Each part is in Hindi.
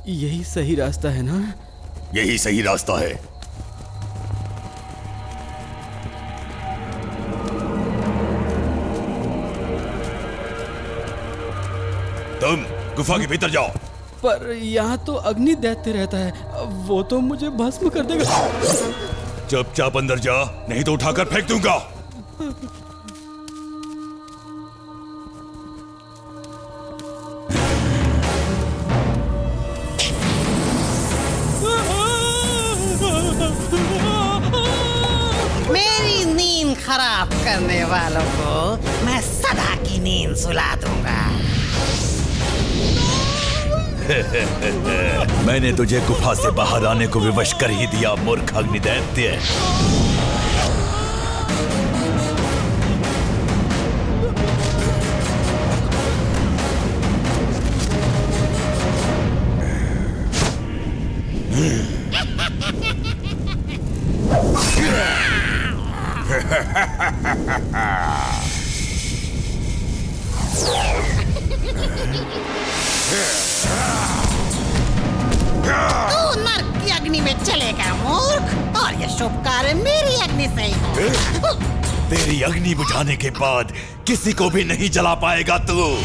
यही सही रास्ता है ना? यही सही रास्ता है। तुम गुफा के भीतर जाओ। पर यहाँ तो अग्नि दैत्य रहता है, वो तो मुझे भस्म कर देगा। चुपचाप अंदर जा, नहीं तो उठाकर फेंक दूंगा। मेरी नींद खराब करने वालों को मैं सदा की नींद सुला दूंगा। मैंने तुझे गुफा से बाहर आने को विवश कर ही दिया, मूर्ख अग्निदैत्य। तू नर्क की अग्नि में चलेगा मूर्ख, और ये शुभ कार्य मेरी अग्नि से ही होगा। तेरी अग्नि बुझाने के बाद किसी को भी नहीं जला पाएगा तू।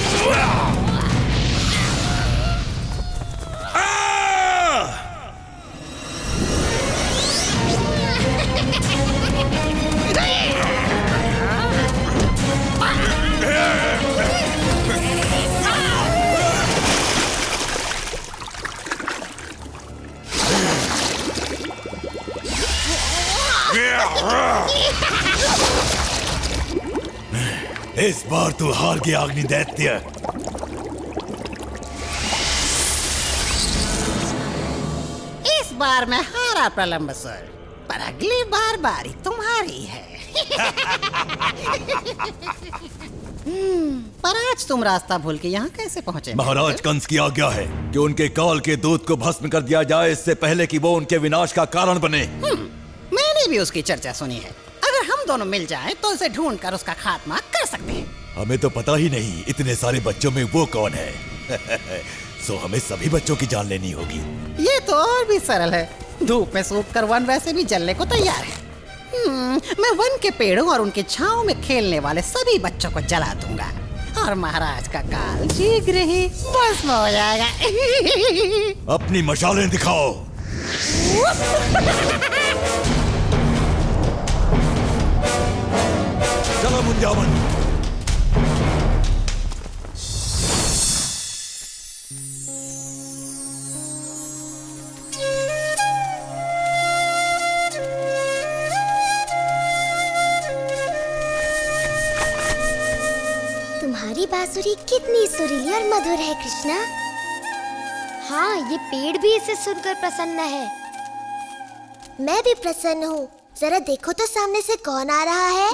इस बार तू हार गया अग्निदैत्य। इस बार मैं हारा प्रलंबसुर, पर अगली बार बारी तुम्हारी है। पर आज तुम रास्ता भूल के यहाँ कैसे पहुँचे? महाराज कंस की आज्ञा है कि उनके काल के दूत को भस्म कर दिया जाए, इससे पहले कि वो उनके विनाश का कारण बने। मैंने भी उसकी चर्चा सुनी है। अगर हम दोनों मिल जाएं तो उसे ढूंढकर उसका खात्मा कर सकते हैं। हमें तो पता ही नहीं इतने सारे बच्चों में वो कौन है। सो हमें सभी बच्चों की जान लेनी होगी। ये तो और भी सरल है। धूप में सूख कर वन वैसे भी जलने को तैयार है। मैं वन के पेड़ों और उनके छांव में खेलने वाले सभी बच्चों को जला दूंगा, और महाराज का काल शीघ्र ही भस्म हो जाएगा। अपनी मशालें दिखाओ। चलो मुंजावन। तुम्हारी बांसुरी कितनी सुरीली और मधुर है कृष्णा। हाँ, ये पेड़ भी इसे सुनकर प्रसन्न है। मैं भी प्रसन्न हूँ। जरा देखो तो सामने से कौन आ रहा है।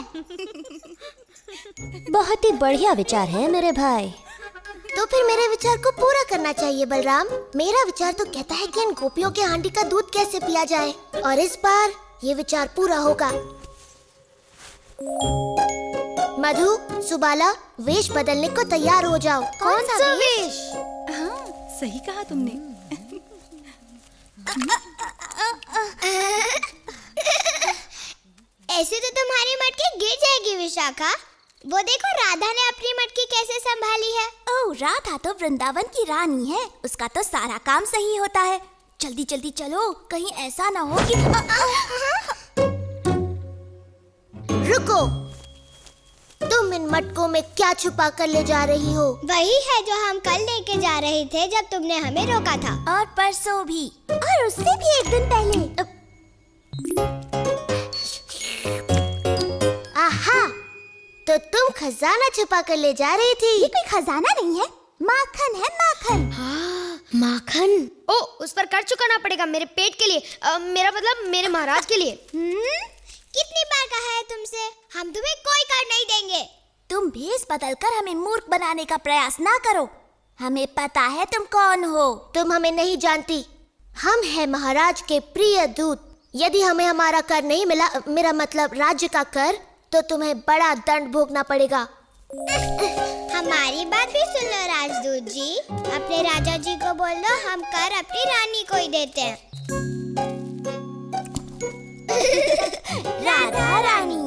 बहुत ही बढ़िया विचार है मेरे भाई। तो फिर मेरे विचार को पूरा करना चाहिए बलराम। मेरा विचार तो कहता है कि इन गोपियों के हांडी का दूध कैसे पिया जाए, और इस बार ये विचार पूरा होगा। मधु, सुबाला, वेश बदलने को तैयार हो जाओ। कौन सा वेश? हाँ, सही कहा तुमने। ऐसे तो तुम्हारी मटकी गिर जाएगी विशाखा। वो देखो राधा ने अपनी मटकी कैसे संभाली है। ओह, राधा तो वृंदावन की रानी है, उसका तो सारा काम सही होता है। जल्दी जल्दी चलो, कहीं ऐसा ना हो कि रुको, तुम इन मटकों में क्या छुपा कर ले जा रही हो? वही है जो हम कल लेके जा रहे थे जब तुमने हमें रोका था, और परसों भी, और उससे भी एक दिन पहले। आहा, तो तुम खजाना छुपा कर ले जा रही थी। ये कोई खजाना नहीं है, माखन है, माखन। हाँ, माखन। ओ, उस पर कर चुकाना पड़ेगा मेरे पेट के लिए, मेरा मतलब मेरे महाराज के लिए। कितनी बार कहा है तुमसे, हम तुम्हें कोई कर नहीं देंगे। तुम तुम भेष बदलकर हमें मूर्ख बनाने का प्रयास ना करो। हमें पता है तुम कौन हो। तुम हमें नहीं जानती। हम हैं महाराज के प्रिय दूत। यदि हमें हमारा कर नहीं मिला, मेरा मतलब राज्य का कर, तो तुम्हें बड़ा दंड भोगना पड़ेगा। हमारी बात भी सुन लो राजदूत जी। अपने राजा जी को बोल दो हम कर अपनी रानी को ही देते हैं। राधा रानी।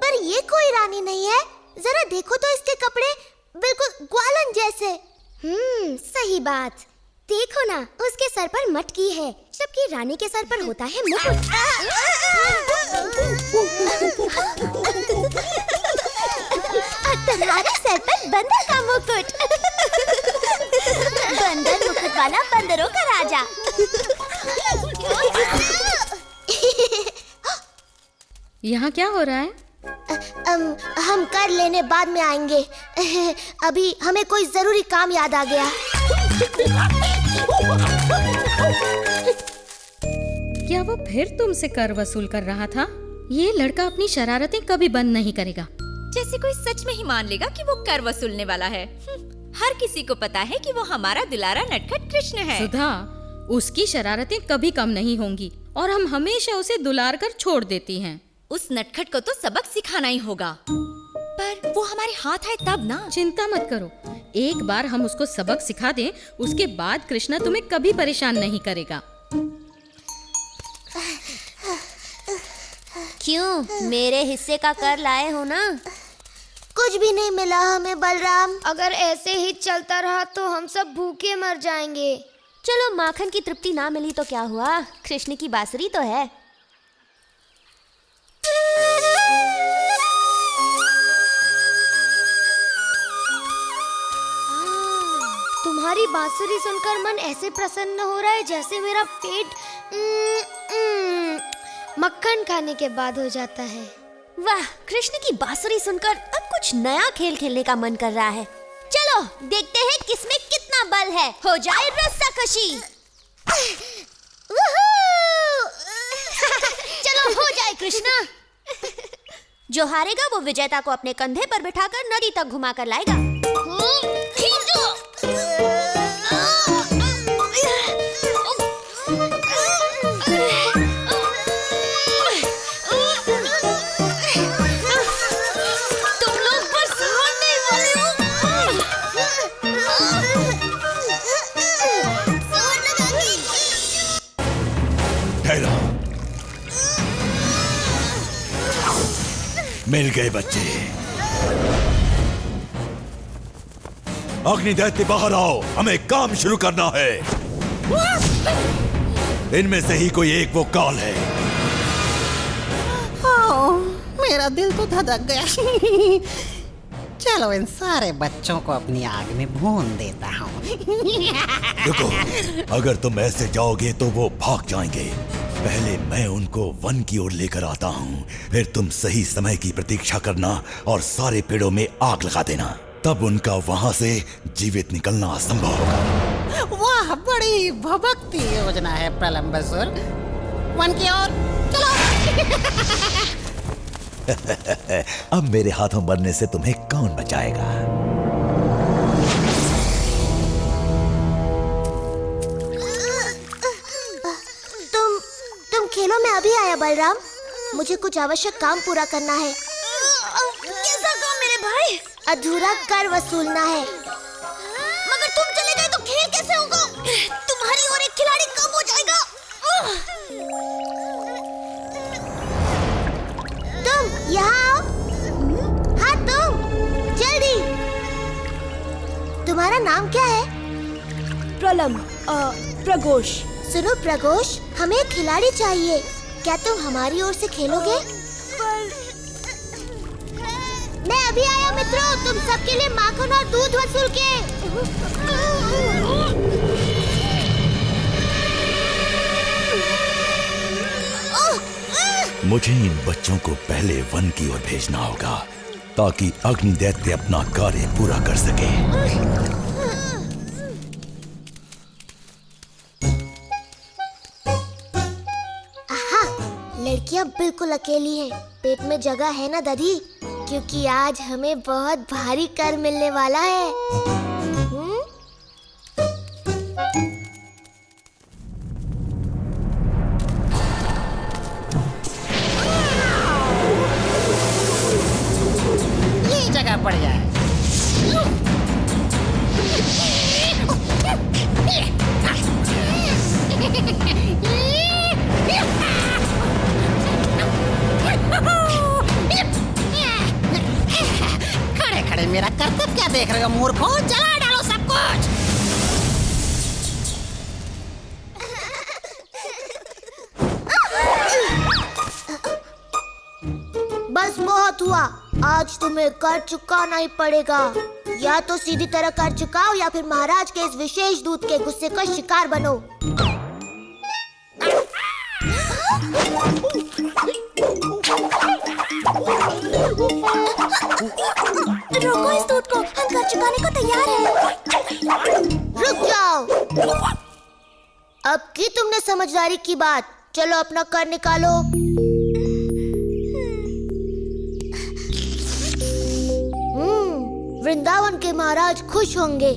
पर ये कोई रानी नहीं है। जरा देखो तो इसके कपड़े बिल्कुल ग्वालन जैसे। सही बात। देखो ना, उसके सर पर मटकी है, जबकि रानी के सर पर होता है मुकुट। तुम्हारे सर पर बंदर का मुकुट। बंदर मुकुट वाला बंदरों का राजा। यहाँ क्या हो रहा है? हम कर लेने बाद में आएंगे। अभी हमें कोई जरूरी काम याद आ गया। क्या वो फिर तुमसे कर वसूल कर रहा था? ये लड़का अपनी शरारतें कभी बंद नहीं करेगा। जैसे कोई सच में ही मान लेगा कि वो कर वसूलने वाला है। हर किसी को पता है कि वो हमारा दुलारा नटखट कृष्ण है। सुधा, उसकी शरारतें कभी कम नहीं होंगी और हम हमेशा उसे दुलार कर छोड़ देती हैं। उस नटखट को तो सबक सिखाना ही होगा। पर वो हमारे हाथ आए तब ना। चिंता मत करो, एक बार हम उसको सबक सिखा दें, उसके बाद कृष्णा तुम्हें कभी परेशान नहीं करेगा। क्यों, मेरे हिस्से का कर लाए हो ना? कुछ भी नहीं मिला हमें बलराम। अगर ऐसे ही चलता रहा तो हम सब भूखे मर जाएंगे। चलो, माखन की तृप्ति ना मिली तो क्या हुआ, कृष्ण की बांसुरी तो है। तुम्हारी बांसुरी सुनकर मन ऐसे प्रसन्न हो रहा है जैसे मेरा पेट मक्खन खाने के बाद हो जाता है। वाह, कृष्ण की बांसुरी सुनकर अब कुछ नया खेल खेलने का मन कर रहा है। चलो देखते हैं किसमें कितना बल है। हो जाए रस्साकशी। चलो हो जाए कृष्णा। जो हारेगा वो विजेता को अपने कंधे पर बिठाकर नदी तक घुमा कर लाएगा। तुम लोग बस हारने वाले हो। ठहरो। मिल गए बच्चे। अग्नि दैत्य बाहर आओ, हमें काम शुरू करना है। इनमें से ही कोई एक वो काल है। मेरा दिल तो धधक गया। चलो इन सारे बच्चों को अपनी आग में भून देता हूँ। रुको, अगर तुम ऐसे जाओगे तो वो भाग जाएंगे। पहले मैं उनको वन की ओर लेकर आता हूँ, फिर तुम सही समय की प्रतीक्षा करना और सारे पेड़ों में आग लगा देना। तब उनका वहाँ से जीवित निकलना असंभव होगा। वाह, बड़ी भभक्ति योजना है प्रलंबसुर। वन की ओर चलो। अब मेरे हाथों मरने से तुम्हें कौन बचाएगा? तुम खेलों में अभी आया बलराम। मुझे कुछ आवश्यक काम पूरा करना है। कैसा काम मेरे भाई? अधूरा कर वसूलना है। मगर तुम चले गए तो खेल कैसे होगा? तुम्हारी और एक खिलाड़ी कम हो जाएगा। तुम यहाँ आओ। हाँ तुम, जल्दी। तुम्हारा नाम क्या है? प्रघोष। सुनो प्रघोष, हमें एक खिलाड़ी चाहिए। क्या तुम हमारी ओर से खेलोगे? मैं अभी आया मित्रों, तुम सबके लिए माखन और दूध वसूल के। मुझे इन बच्चों को पहले वन की ओर भेजना होगा ताकि अग्नि दैत्य अपना कार्य पूरा कर सके। लड़कियां बिल्कुल अकेली हैं। पेट में जगह है ना दादी? क्योंकि आज हमें बहुत भारी कर मिलने वाला है। ये जगह बढ़िया है। खड़े खड़े मेरा करतब क्या देख रहे हो मूर्खों? जला डालो सब कुछ। बस बहुत हुआ, आज तुम्हें कर चुकाना ही पड़ेगा। या तो सीधी तरह कर चुकाओ या फिर महाराज के इस विशेष दूत के गुस्से का शिकार बनो। रोको इस दूत को, हम कर चुकाने को तैयार हैं। रुक जाओ। अब की तुमने समझदारी की बात, चलो अपना कर निकालो। वृंदावन के महाराज खुश होंगे,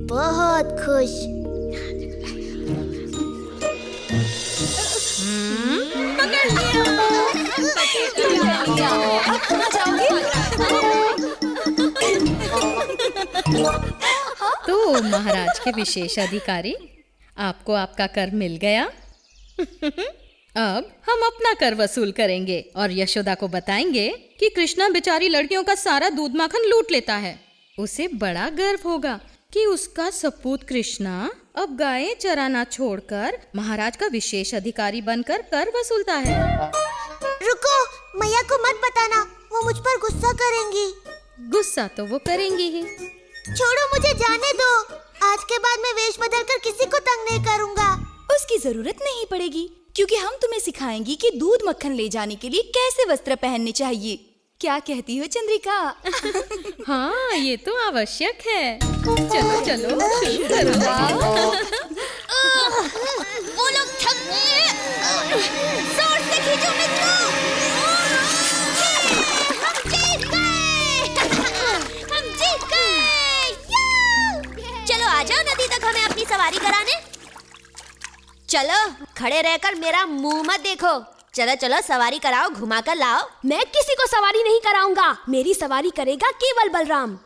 बहुत खुश। तो महाराज के विशेष अधिकारी, आपको आपका कर मिल गया। अब हम अपना कर वसूल करेंगे और यशोदा को बताएंगे कि कृष्णा बेचारी लड़कियों का सारा दूध माखन लूट लेता है। उसे बड़ा गर्व होगा कि उसका सपूत कृष्णा अब गायें चराना छोड़कर महाराज का विशेष अधिकारी बनकर कर वसूलता है। रुको, मैया को मत बताना, वो मुझ पर गुस्सा करेंगी। गुस्सा तो वो करेंगी ही। छोड़ो, मुझे जाने दो। आज के बाद मैं वेश बदलकर किसी को तंग नहीं करूँगा। उसकी जरूरत नहीं पड़ेगी, क्योंकि हम तुम्हें सिखाएंगी कि दूध मक्खन ले जाने के लिए कैसे वस्त्र पहनने चाहिए। क्या कहती हो चंद्रिका? हाँ, ये तो आवश्यक है। चलो चलो शुरू करो। वो लोग थक गए। जोर से खींचो मित्रों। हम जीत गए। हम जीत गए। चलो आ जाओ नदी तक हमें अपनी सवारी कराने। चलो, खड़े रहकर मेरा मुंह मत देखो। चलो चलो सवारी कराओ, घुमा कर लाओ। मैं किसी को सवारी नहीं कराऊंगा, मेरी सवारी करेगा केवल बलराम।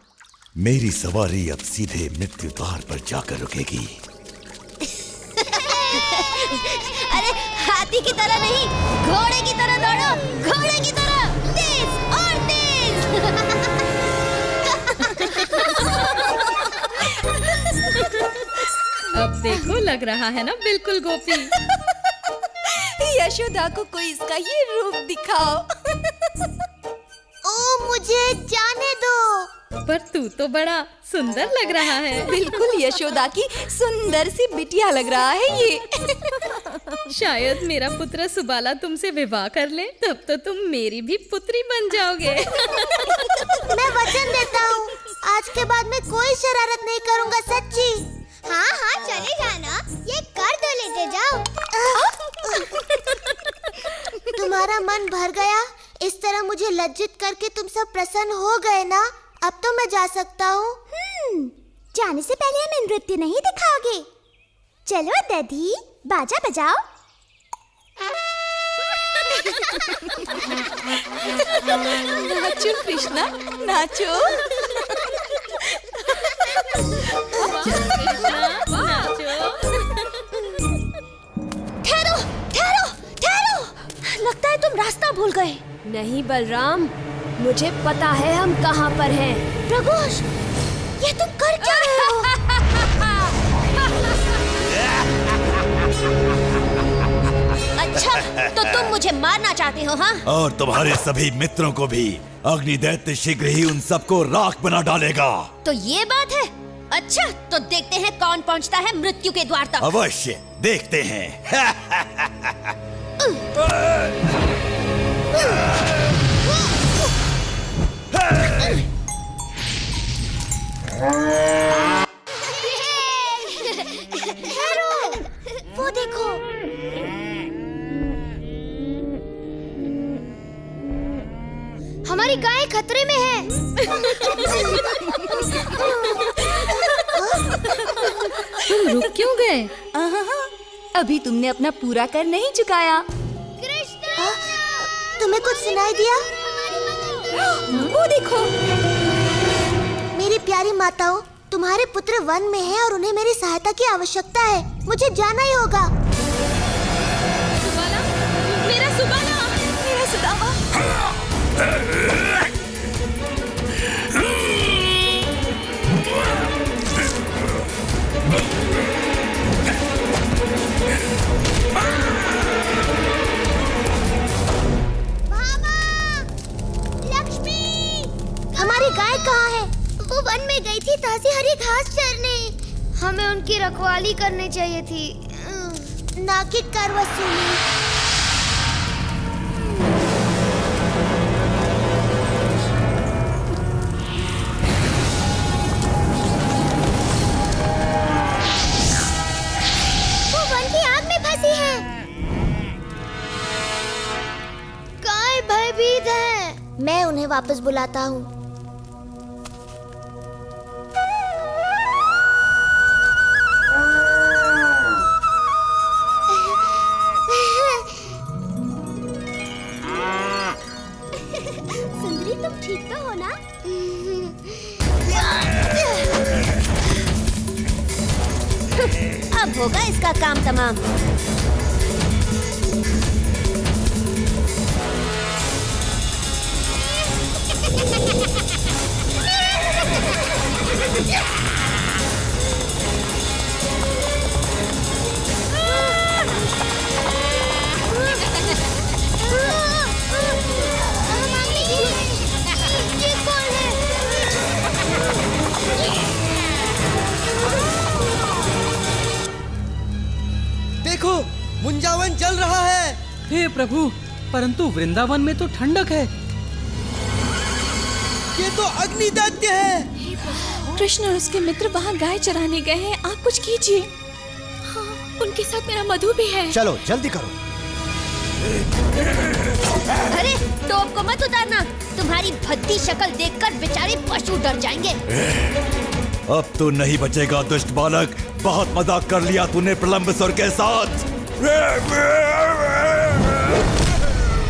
मेरी सवारी अब सीधे मृत्यु द्वार पर जाकर रुकेगी। अरे हाथी की तरह नहीं, घोड़े की तरह दौड़ो, घोड़े की तरह तेज और तेज। अब देखो, लग रहा है ना बिल्कुल गोपी। यशोदा को कोई इसका ये रूप दिखाओ। ओ, मुझे जाने दो। पर तू तो बड़ा सुंदर लग रहा है। बिल्कुल यशोदा की सुंदर सी बिटिया लग रहा है ये। शायद मेरा पुत्र सुबाला तुमसे विवाह कर ले, तब तो तुम मेरी भी पुत्री बन जाओगे। मैं वचन देता हूँ, आज के बाद मैं कोई शरारत नहीं करूँगा, सच्ची। हाँ हाँ चले जाना, ये कर दो, लेते जाओ। तुम्हारा मन भर गया? इस तरह मुझे लज्जित करके तुम सब प्रसन्न हो गए ना? अब तो मैं जा सकता हूँ। जाने से पहले हमें नृत्य नहीं दिखाओगे? चलो दधी, बाजा बजाओ। नाचो कृष्णा, नाचो। ठहरो ठहरो ठहरो, लगता है तुम रास्ता भूल गए। नहीं बलराम, मुझे पता है हम कहाँ पर हैं। प्रघोष, ये तुम कर क्या रहे हो? अच्छा, तो तुम मुझे मारना चाहते हो, हाँ? और तुम्हारे सभी मित्रों को भी। अग्नि दैत्य शीघ्र ही उन सबको राख बना डालेगा। तो ये बात है। अच्छा, तो देखते हैं कौन पहुंचता है मृत्यु के द्वार तक। अवश्य देखते हैं। वो देखो, हमारी गायें खतरे में तुम रुक क्यों गए? अभी तुमने अपना पूरा कर नहीं चुकाया। तुम्हें कुछ सुनाई दिया? वो देखो। मेरी प्यारी माताओं, तुम्हारे पुत्र वन में हैं और उन्हें मेरी सहायता की आवश्यकता है। मुझे जाना ही होगा। सुबाला, मेरा सुबाला, मेरा सुदामा। हमारी गाय कहाँ है? वो वन में गई थी ताज़ी हरी घास चरने। हमें उनकी रखवाली करनी चाहिए थी, ना कि कर वसूली। वो वन की आग में फंसी है। गाय भयभीत है। मैं उन्हें वापस बुलाता हूँ। सुंदरी, तुम ठीक तो हो ना? अब होगा इसका काम तमाम। देखो, मुंजावन जल रहा है। हे प्रभु, परंतु वृंदावन में तो ठंडक है। ये तो अग्नि दैत्य है। कृष्ण और उसके मित्र वहाँ गाय चराने गए हैं। आप कुछ कीजिए। हाँ, उनके साथ मेरा मधु भी है। चलो जल्दी करो। अरे टोप को मत उतारना, तुम्हारी भद्दी शक्ल देखकर बेचारे पशु डर जाएंगे। अब तो नहीं बचेगा दुष्ट बालक। बहुत मजाक कर लिया तूने प्रलंबसुर के साथ।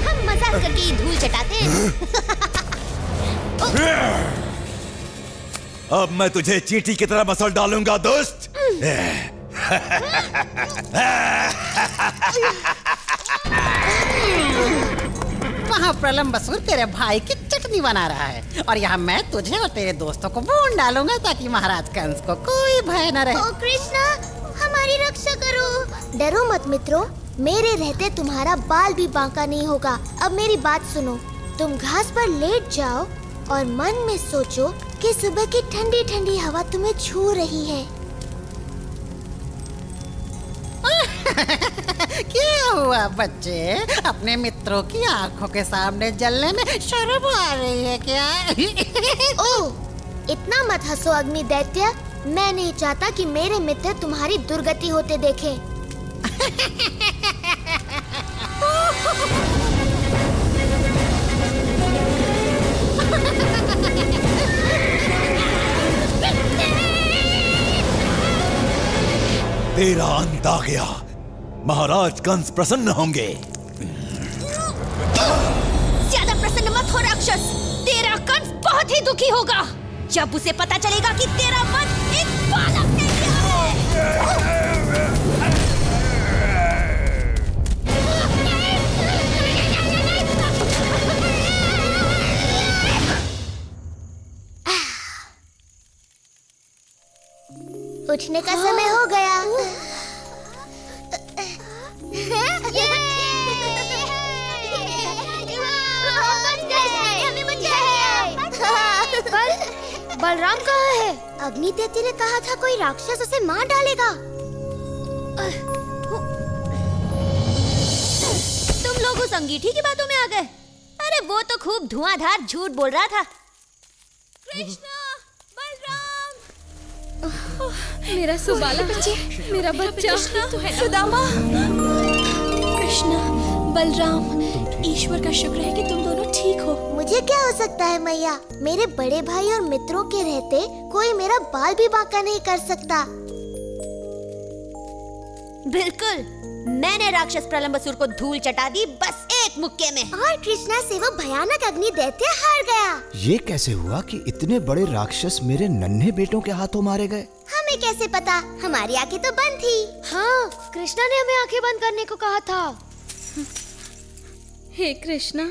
हम मजाक करके ही धूल चटाते हैं। अब मैं तुझे चींटी की तरह मसल डालूंगा दुष्ट। वहाँ प्रलंबसुर तेरे भाई की चटनी बना रहा है और यहाँ मैं तुझे और तेरे दोस्तों को भून डालूंगा ताकि महाराज कंस को कोई भय न रहे। ओ कृष्णा, हमारी रक्षा करो। डरो मत मित्रों, मेरे रहते तुम्हारा बाल भी बांका नहीं होगा। अब मेरी बात सुनो, तुम घास पर लेट जाओ और मन में सोचो कि सुबह की ठंडी ठंडी हवा तुम्हें छू रही है। क्या हुआ बच्चे, अपने मित्रों की आंखों के सामने जलने में शर्म आ रही है क्या? ओह, इतना मत हंसो अग्नि दैत्य। मैं नहीं चाहता कि मेरे मित्र तुम्हारी दुर्गति होते देखें। तेरा अंत आ गया। महाराज कंस प्रसन्न होंगे। ज्यादा प्रसन्न मत हो राक्षस। तेरा कंस बहुत ही दुखी होगा जब उसे पता चलेगा कि तेरा मन एक बालक ने लिया है। उठने का समय हो गया। बलराम कहाँ है? अग्नि दैत्य ने कहा था कोई राक्षस उसे मार डालेगा। तुम लोग उस अंगीठी की बातों में आ गए। अरे वो तो खूब धुआंधार झूठ बोल रहा था। कृष्णा, बलराम, मेरा सुबाला, मेरा बच्चा, सुदामा, कृष्ण, बलराम, ईश्वर का शुक्र है कि तुम दोनों ठीक हो। मुझे क्या हो सकता है मैया, मेरे बड़े भाई और मित्रों के रहते कोई मेरा बाल भी बांका नहीं कर सकता। बिल्कुल, मैंने राक्षस प्रलंबसुर को धूल चटा दी बस एक मुक्के में। और कृष्णा से वो भयानक अग्नि दैत्य हार गया। ये कैसे हुआ कि इतने बड़े राक्षस मेरे नन्हे बेटों के हाथों मारे गए? हमें कैसे पता, हमारी आंखें तो बंद थी। हाँ, कृष्णा ने हमें आंखें बंद करने को कहा था। हे कृष्णा,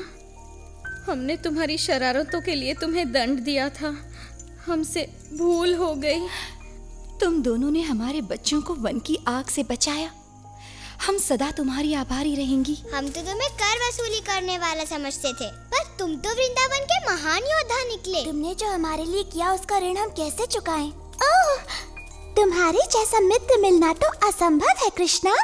हमने तुम्हारी शरारतों के लिए तुम्हें दंड दिया था, हमसे भूल हो गई। तुम दोनों ने हमारे बच्चों को वन की आग से बचाया। हम सदा तुम्हारी आभारी रहेंगी। हम तो तुम्हें कर वसूली करने वाला समझते थे, पर तुम तो वृंदावन के महान योद्धा निकले। तुमने जो हमारे लिए किया उसका ऋण हम कैसे चुकाएं? ओह, तुम्हारे जैसा मित्र मिलना तो असंभव है कृष्णा।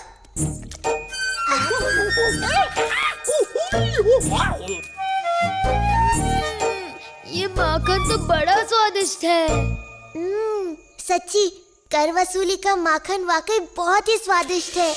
ये माखन तो बड़ा स्वादिष्ट है। सच्ची, कर वसूली का माखन वाकई बहुत ही स्वादिष्ट है।